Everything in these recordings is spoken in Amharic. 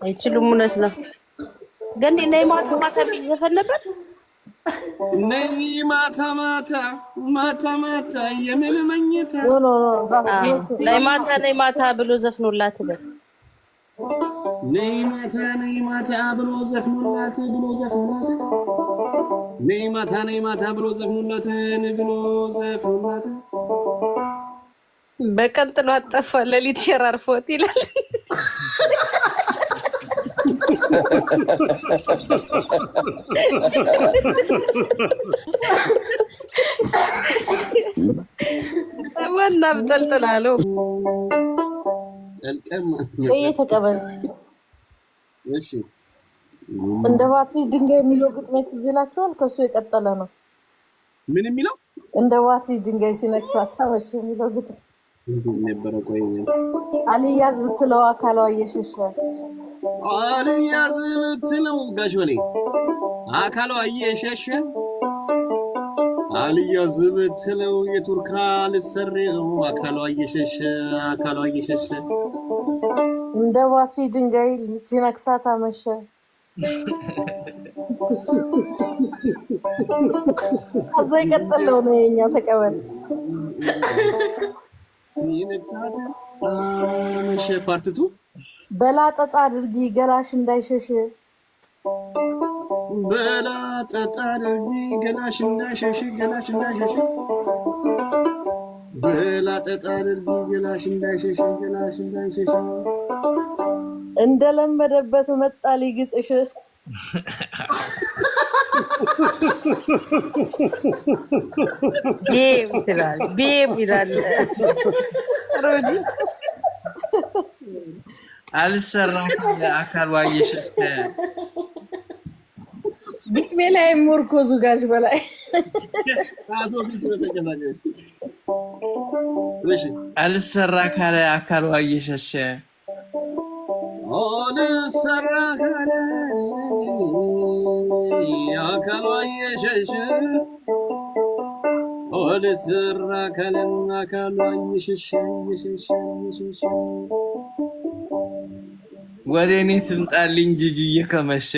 አይችሉም። እውነት ነው። ግን ነይ ማታ ማታ የሚዘፈን ነበር። ነይ ማታ ማታ ማታ ማታ የምን መኝታ ነይ ማታ ብሎ ዘፍኖላት በል። ነይ ማታ ብሎ ዘፍኖላት ነይ ማታ ብሎ ዘፍኖላት በቀን ጥሎ አጠፋ ሌሊት ሸራርፎት ይላል። ዋና ብጠልጥላለው ጠልቀም ተቀበል። እሺ እንደ ባትሪ ድንጋይ የሚለው ግጥም ትዝ ይላችኋል? ከሱ የቀጠለ ነው። ምን የሚለው? እንደ ባትሪ ድንጋይ ሲነክስ አስታወሽ የሚለው ግጥም ነበር። ቆይ አልያዝ ብትለው አካሏ እየሸሸ አልያዝ ብትለው ጋሽ በኔ አካሏ እየሸሸ አልያዝ ብትለው የቱርካ ልሰሬው አካሏ እየሸሸ እንደ ባትሪ ድንጋይ ሲነክሳት አመሸ። ከዛ ይቀጥለው ነው የኛው ተቀበል። ሲነክሳት አመሸ ፓርትቱ በላጠጣ አድርጊ ገላሽ እንዳይሸሽ በላጠጣ አድርጊ ገላሽ እንዳይሸሽ በላጠጣ አድርጊ ገላሽ እንዳይሸሽ እንደለመደበት መጣ ሊግጥሽ ቤም ይላል ሮዲ አልሰራም አካል ዋየሽተ ግጥሜ ላይ ሞርኮዙ ጋር በላይ አልሰራ ካለ አካል ዋየሸሸ አልሰራ ካለ አካል ዋየሸሸ አልሰራ ካለ አካል ዋየሸሸ ወደ እኔ ትምጣልኝ ጂጂዬ ከመሸ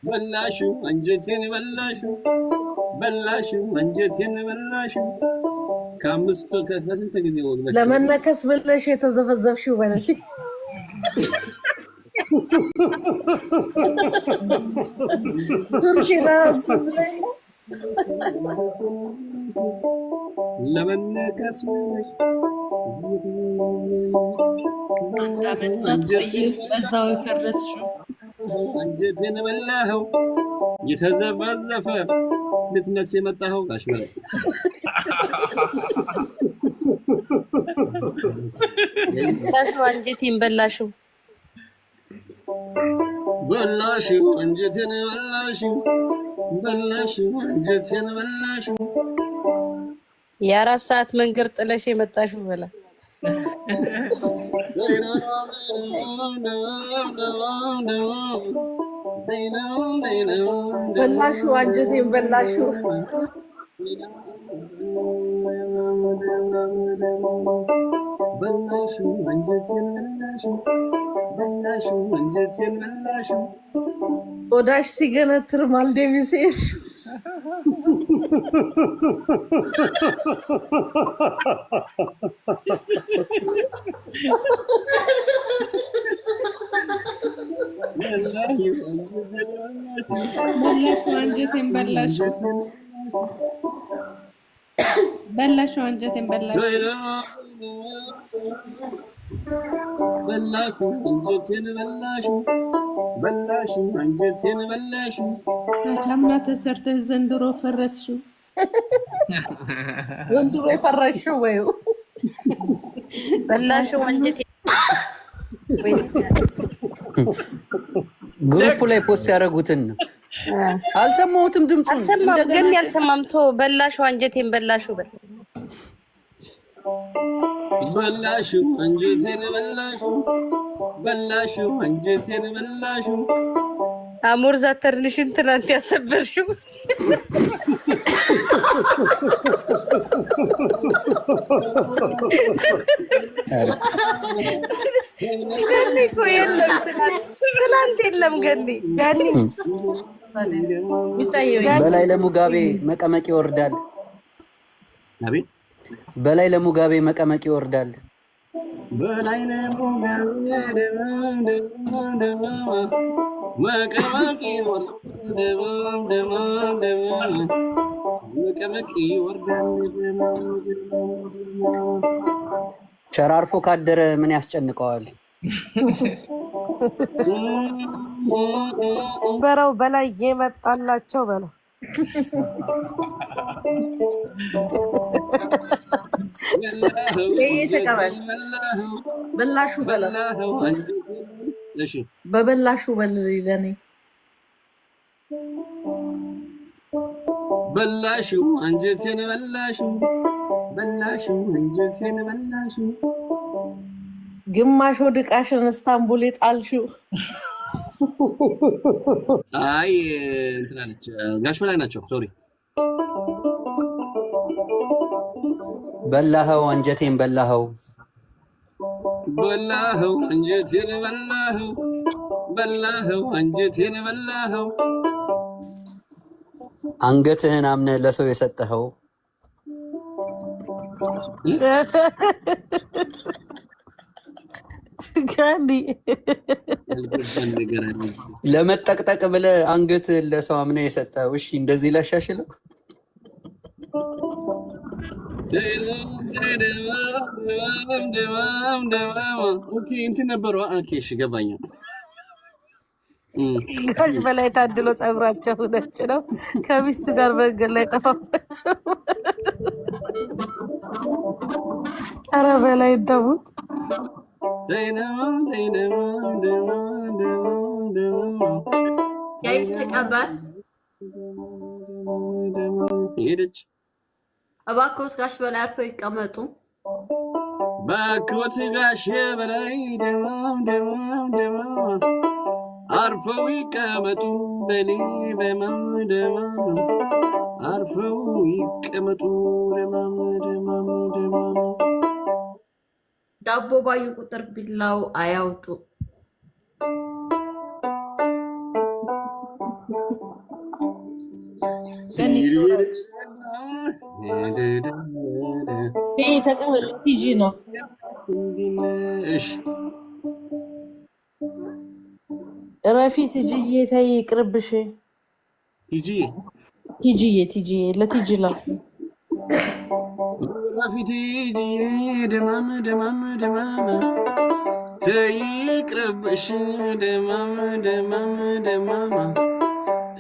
በላሹ አንጀቴን በላሹ አንጀቴን በላሹ ከአምስት ከስንት ጊዜ ወደ ለመነከስ ብለሽ የተዘፈዘፍሽው በለሽ ቱርኪና ለመነከስ ብለሽ በዛው የፈረስሽው አንጀቴን በላኸው የተዘፈዘፈ ልትነክስ የመጣኸው ጋሽ በላይ አንጀቴን በላሽው አንጀቴን አንጀቴን የአራት ሰዓት መንገድ ጥለሽ የመጣሽው በላ በላሹ አንጀቴን በላሹ አንጀቴን ቆዳሽ ሲገነትር ማልዴቪስ አንጀቴን በላሹ አንጀቴን አንጀቴን በላሹ አቻምና ተሰርተሽ ዘንድሮ ፈረስሽው ዘንድሮ የፈረስሽው ወይ በላሹ አንጀቴን ግሩፕ ላይ ፖስት ያደረጉትን አልሰማሁትም ድምጹን ግን ያልተማምቶ በላሹ አንጀቴን በላሹ በል በላሽው አንጀቴን በላሽው አንጀቴን በላሽው አሞር ዛተርንሽን ትናንት ያሰበርሽው ገኒ እኮ የለም ትናንት የለም ገኒ በላይ ለሙጋቤ መቀመቅ ይወርዳል። አቤት በላይ ለሙጋቤ መቀመቅ ይወርዳል። በላይ ለሙጋቤ መቀመቅ ይወርዳል። ሸራርፎ ካደረ ምን ያስጨንቀዋል? በረው በላይ የመጣላቸው በለው በላሹ በለው በበላሹ በለኔ በላሽው አንጀቴን በላሽው አንጀቴን በላሽው ግማሽ ወድቃሽን እስታንቡል የጣልሽው አይ እንትና ነች ጋሽ በላይ ናቸው። ሶሪ በላኸው አንጀቴን በላኸው አንጀቴን በላኸው አንጀቴን በላኸው አንገትህን አምነህ ለሰው የሰጠኸው ለመጠቅጠቅ ብለህ አንገትህን ለሰው አምነህ የሰጠኸው። እሺ እንደዚህ ላሻሽለው። ኦኬ እንትን ነበሩ። ኦኬ እሺ ገባኝ። ጋሽ በላይ ታድሎ ፀጉራቸው ነጭ ነው። ከሚስት ጋር መንገድ ላይ ጠፋባቸው። ኧረ በላይ ተሙት ተቀበል ሄደች። እባክዎት ጋሽ በላይ አርፈው ይቀመጡ። እባክዎት ጋሽ በላይ አርፈው ይቀመጡ። በኔ በማም አርፈው ይቀመጡ። ዳቦ ባዩ ቁጥር ቢላው አያውጡ። ተቀበል ቲጂ ነው። እሺ ረፊት ቲጂዬ ተይ ይቅርብሽ። ቲጂዬ ለቲጂ ላ ረፊት ቲጂዬ ደማም ተይ ይቅርብሽ። ደማም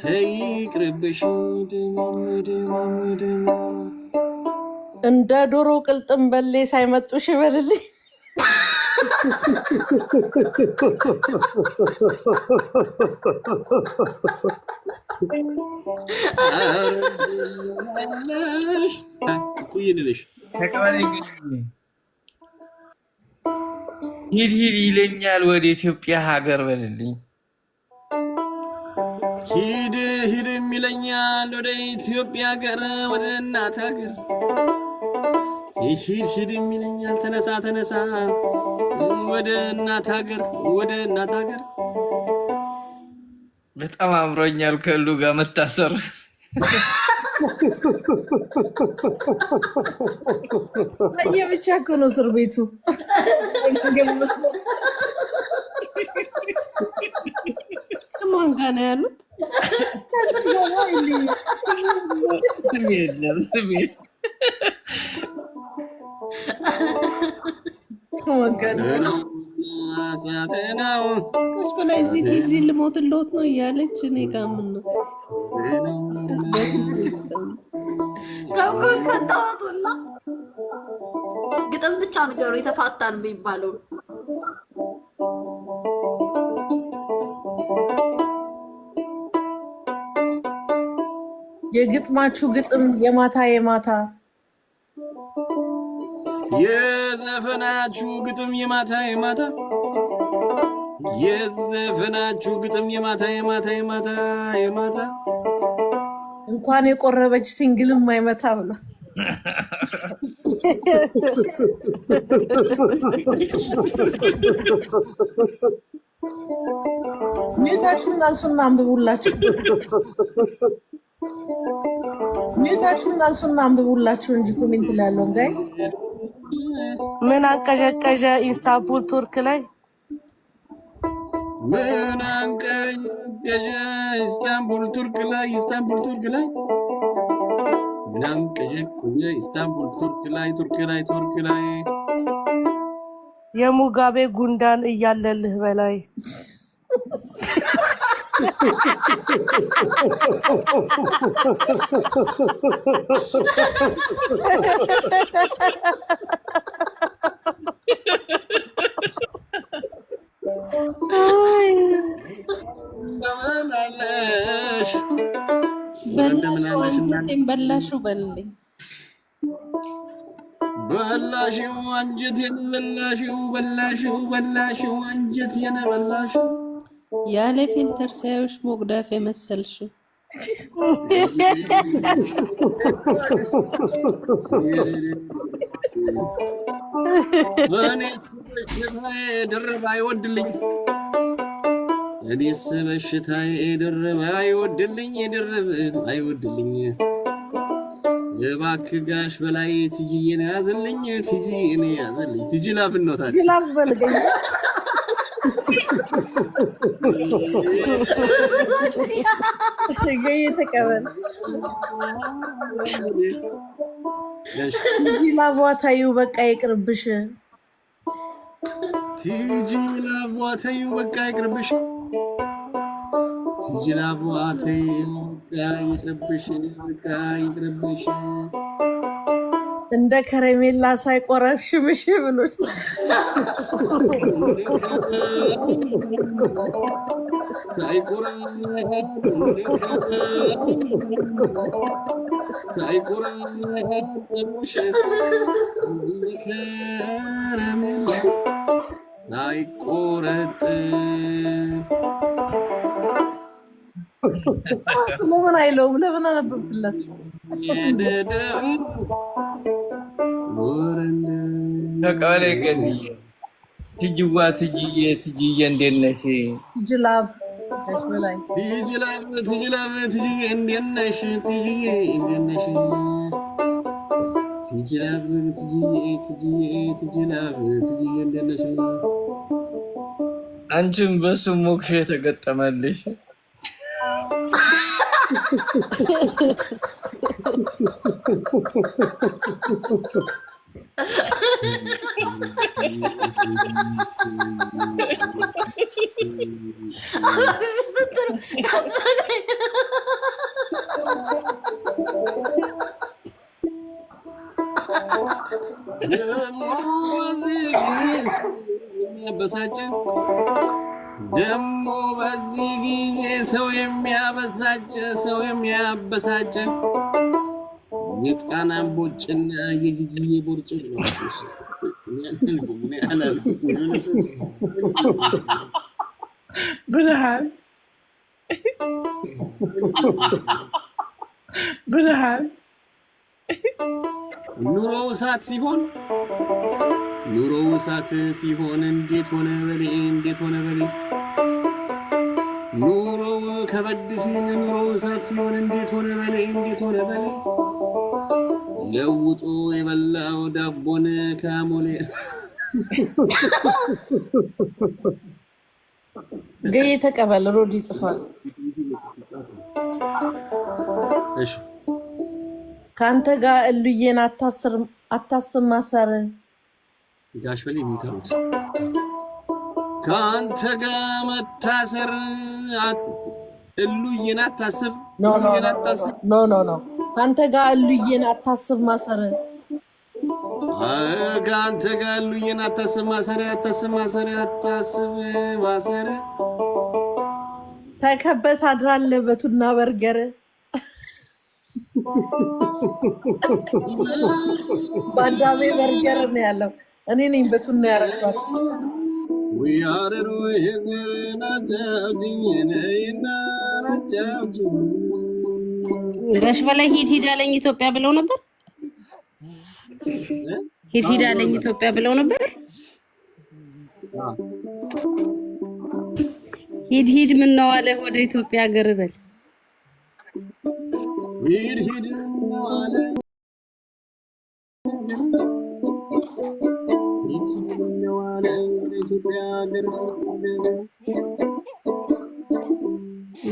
ተይ ይቅርብሽ። ደማም እንደ ዶሮ ቅልጥም በሌ ሳይመጡሽ ይበልልኝ። ሂድ ይለኛል ወደ ኢትዮጵያ ሀገር በልልኝ። ሂድ ይለኛል ወደ ኢትዮጵያ ሀገር፣ ወደ እናት ሀገር። ሂድ ይለኛል ተነሳ ወደ እናት ሀገር። በጣም አምሮኛል ከሉ ጋር መታሰር። የብቻ እኮ ነው እስር ቤቱ። ከማን ጋር ነው ያሉት? ስም የለም ከሽ በላይ እዚህ ቲጂ ልሞትልዎት ነው እያለች እኔ ጋር ምን ነው ተውኩት ከተዋቱላ ግጥም ብቻ ነገሩ የተፋታን የሚባለው የግጥማችሁ ግጥም የማታ የዘፈናችሁ ግጥም የማታ የማታ የዘፈናችሁ ግጥም የማታ የማታ የማታ የማታ እንኳን የቆረበች ሲንግልም አይመታ ብሎ ሚዩታችሁን አንሱና አንብቡላችሁ እንጂ ኮሜንት ላይ ያለው ጋይስ ምን አንቀዠቀዠ ኢስታንቡል ቱርክ ላይ ምን አንቀዠቀዠ ኢስታንቡል ቱርክ ላይ ምን አንቀዠቀዠ ኢስታንቡል ቱርክ ላይ የሙጋቤ ጉንዳን እያለልህ በላይ በላሽው በልልኝ በላሽው አንጀቴን በላሽው አንጀቴን በላሽው ያለ ፊልተር ሳይሽ ሞግዳፍ የመሰልሽው እኔስ በሽታዬ ድርብ አይወድልኝ እባክህ ጋሽ በላይ ትጂዬን ያዝልኝ ትጂ ላፍ ነው ታዲያ ጅላፍ በልገኝ ገይ ተቀበል ትጂ ላቧታዩ በቃ ይቅርብሽ ትጂ ላቧታዩ በቃ ይቅርብሽ እንደ ከረሜላ ሳይቆረሽምሽ ብሎት ምን አይለውም ለምን አነበብክላት ተቀበለ ገንዬ ትጅዋ ትጅዬ እንዴት ነሽ ጅላፍ በላይ ትጅላፍ ትጅዬ እንዴት ነሽ ትጅላፍ ትጅዬ እንዴት ነሽ አንቺም በስም ሞክሼ ተገጠመልሽ ደሞ በዚህ ጊዜ ሰው የሚያበሳጭ የጣና ቦጭና የጂጂዬ ቦርጭ ነው ብርሃን ኑሮው እሳት ሲሆን እንዴት ሆነ በሌ ኑሮው ከበድ ሲል ኑሮው እሳት ሲሆን እንዴት ሆነ በሌ ለውጦ የበላው ዳቦን ካሞሌ ገይ ተቀበል ሮዲ ጽፏል እሺ ካንተ ጋር እልዬን አታስብ ማሰር ጋሽ በሌ የሚተሩት ካንተ ጋር መታሰር እልዬን አታስብ ኖ ካንተ ጋር እልዬን አታስብ ማሰር ካንተ ጋር እልዬን አታስብ ማሰር ተከበት አድራለህ በቱና በርገር ባዳሜ በርገር ነው ያለው እኔ ነኝ በቱን ነው ያረኳት። ወያረሮ የገረና ጃውጂኝ ጋሽ በላይ ሂድ አለኝ ኢትዮጵያ ብለው ነበር። ሂድ አለኝ ኢትዮጵያ ብለው ነበር። ሂድ ምን ነው አለ ወደ ኢትዮጵያ ሀገር በል ሂድ ነው አለ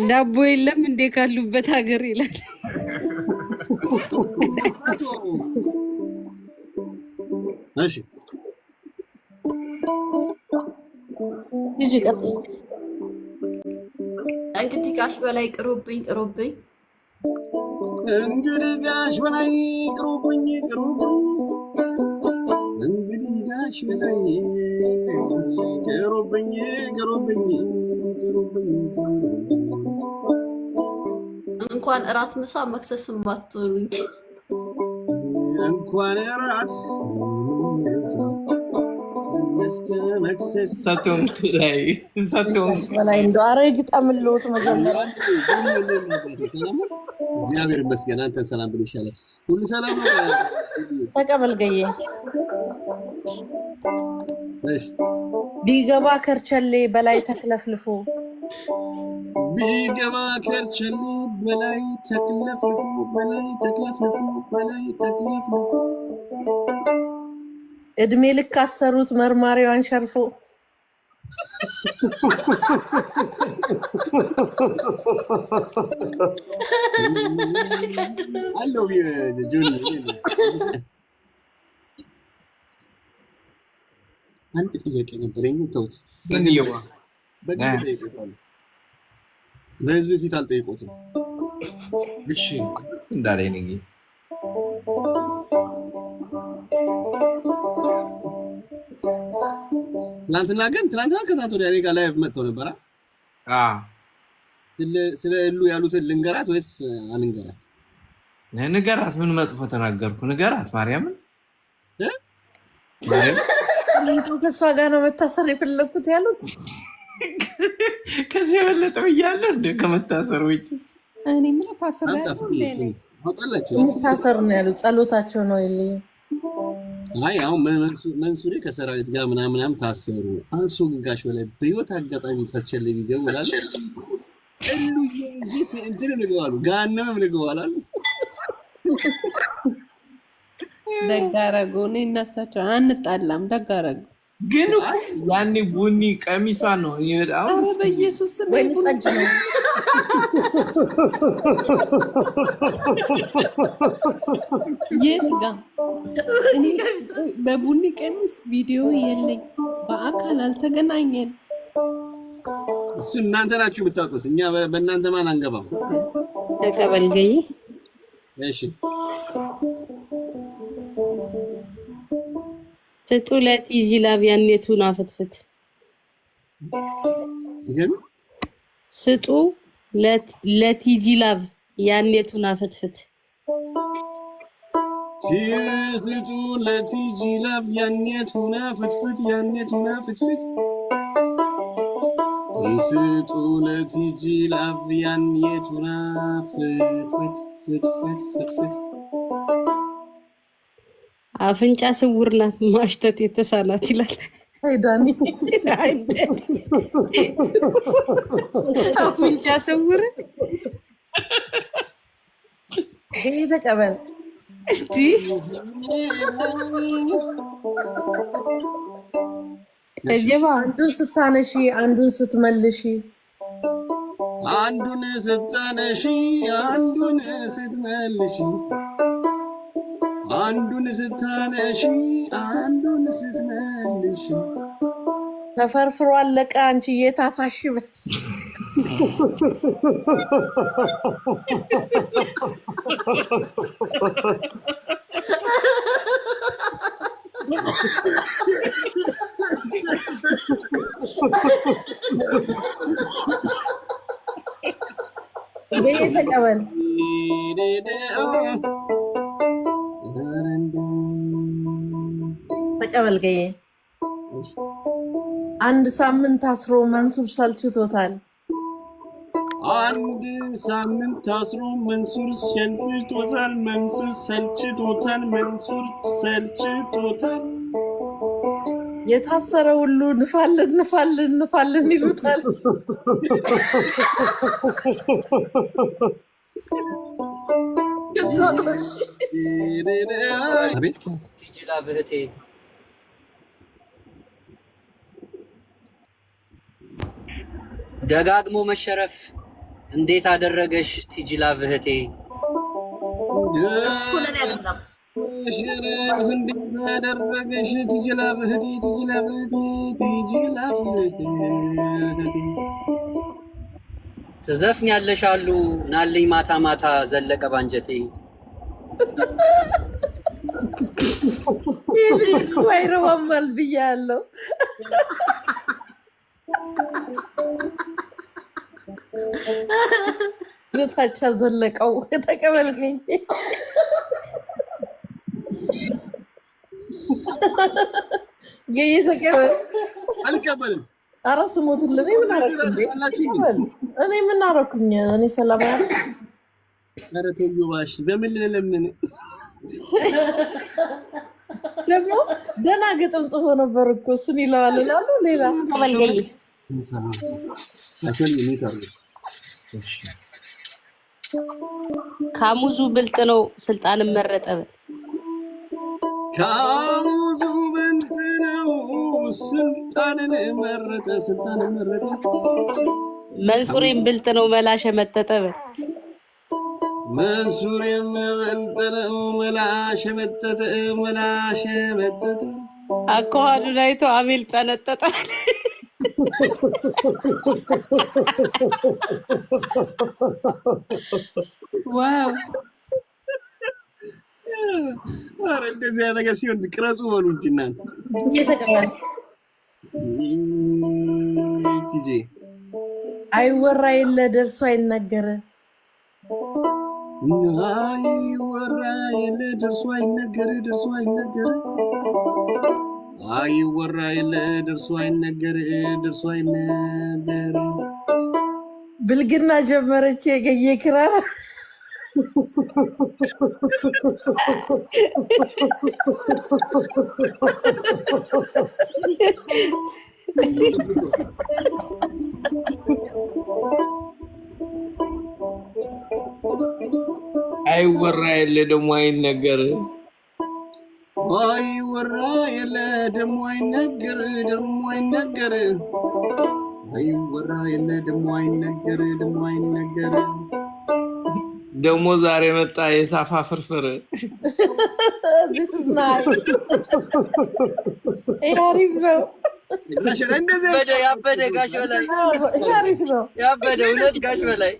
ዳቦ የለም እንዴ ካሉበት ሀገር ይላል። እሺ ልጅ ቀጥይ። እንግዲህ ጋሽ በላይ ቅሩብኝ እንግዲህ ጋሽ በላይ ቅሩብኝ እንግዲህ ጋሽ በላይ ቅሩብኝ እንኳን እራት ምሳ መክሰስም ባትሉኝ እንኳን እራት እስከ መክሰስ ሰቶም በላይ እንደው ኧረ ግጠምልዎት መጀመሪያ። እግዚአብሔር ይመስገን። አንተን ሰላም ብል ይሻላል። ሁሉ ሰላም ነው። ተቀበል ገዬ። እሺ ቢገባ ከርቸሌ በላይ ተክለፍልፎ ቢገባ ከርቸሌ በላይ ተክለፍልፎ እድሜ ልክ አሰሩት መርማሪዋን ሸርፎ አለው ጆኒ አንድ ጥያቄ ነበረኝ። ተውት በህዝብ ፊት አልጠይቆትም። እሺ እንዳለኝ ነኝ። ትናንትና ከታቶ ወዲያ እኔ ጋር ላይቭ መጥተው ነበር። ስለ እሉ ያሉትን ልንገራት ወይስ አልንገራት? ንገራት። ምን መጥፎ ተናገርኩ? ንገራት ማርያምን። ከእሷ ጋር ነው መታሰር የፈለኩት ያሉት። ከዚህ የበለጠ ብያለሁ እንደ ከመታሰር ውጭ እኔ ምን ታሰር ነው ያሉት። ጸሎታቸው ነው ይልኝ። አይ አሁን መንሱሬ ከሰራዊት ጋር ምናምን ታሰሩ። አንሶ ግጋሽ በላይ በህይወት አጋጣሚ ፈርቸለ ቢገቡ ይላል። እሉ ይጂ እንትን ንገዋሉ ጋነም ንገዋሉ። ደጋረጎ ነው እናሳቸው አንጣላም። ደጋረጎ ግን ያኔ ቡኒ ቀሚሷ ነው ይወጣው። አረ በኢየሱስ ስም ወይ ጸጅ ነው የትጋ እኔ በቡኒ ቀሚስ ቪዲዮ የለኝ፣ በአካል አልተገናኘን። እሱ እናንተ ናችሁ የምታውቁት፣ እኛ በእናንተ ማን አንገባም። ተቀበል ገይ። እሺ ስጡለት ይጂላብ ያኔቱን አፍትፍት ግን ስጡ ለቲጂላብ ያኔቱን አፍትፍት ሲስጡ ለቲጂላብ ያኔቱን አፍትፍት ሲስጡ ለቲጂላብ ያኔቱን አፍትፍት አፍንጫ ስውር ናት ማሽተት የተሳናት ይላል። አይዳኒ አፍንጫ ስውር ይሄ ተቀበል እንዴ እጀባ አንዱን ስታነሺ አንዱን ስትመልሺ አንዱን ስታነሺ አንዱን ስትመልሺ አንዱን ስታነሺ አንዱን ስትመልሺ ተፈርፍሮ አለቀ። አንቺ የታፋሽ በል ገዬ ተቀበል ተቀበልገኝ። አንድ ሳምንት አስሮ መንሱር ሰልችቶታል። አንድ ሳምንት ታስሮ መንሱር ሰልችቶታል። መንሱር ሰልችቶታል። መንሱር ሰልችቶታል። የታሰረ ሁሉ ንፋልን ንፋልን ንፋልን ይሉታል። ቲጂ ላቭህቴ ደጋግሞ መሸረፍ እንዴት አደረገሽ ቲጂ ላቭህቴ? እሱ ለኔ አይደለም። ሽረፍ እንዴት አደረገሽ ቲጂ ላቭህቴ? ቲጂ ላቭህቴ ቲጂ ላቭህቴ ትዘፍኛለሽ አሉ ናልኝ ማታ ማታ ዘለቀ ባንጀቴ። ይሄ አይረባማል ብያለሁ። ግታቻ ዘለቀው ተቀበልገኝ። ገይ ተቀበል። አልቀበልም። ኧረ ስሞትልኝ። ምን አደረኩኝ እንዴ? እኔ ምን አደረኩኝ? እኔ ሰላም ያለ ኧረ ተው ባሽ በምን ለምን ደግሞ ደህና ግጥም ጽፎ ነበር እኮ እሱን ይለዋል እላለሁ። ሌላ ተቀበልገኝ። ካሙዙ ብልጥ ነው ስልጣንን መረጠ። ካሙዙ ብልጥ ነው ስልጣንን መረጠ። ስልጣንን መረጠ። መንሱሬም ብልጥ ነው መላሸ መጠጠ። መንሱሬም ብልጥ ነው መላሸ መጠጠ። መላሸ መጠጠ። አኳኋኑን አይቶ አሜል ጠነጠጠ። ዋው! ኧረ እንደዚህ አይነት ነገር ሲሆን ቅረጹ በሉ እንጂ እናንተ። እየተቀበል ቲጂ አይወራ የለ ደርሶ አይነገር። አይወራ የለ ደርሶ አይነገር። ደርሶ አይነገር። አይወራ የለ ደርሶ አይነገር። ደርሶ አይነገር። ብልግና ጀመረች የገየ ክራር። አይወራ የለ ደግሞ አይነገር። አይወራ የለ ደግሞ አይነገር። ደግሞ አይነገር። አይወራ የለ ደግሞ አይነገር። ደግሞ አይነገር። ደግሞ ዛሬ መጣ የታፋ ፍርፍር። This is nice. አሪፍ ነው። ያበደ ጋሽ በላይ አሪፍ ነው። ያበደ ሁለት ጋሽ በላይ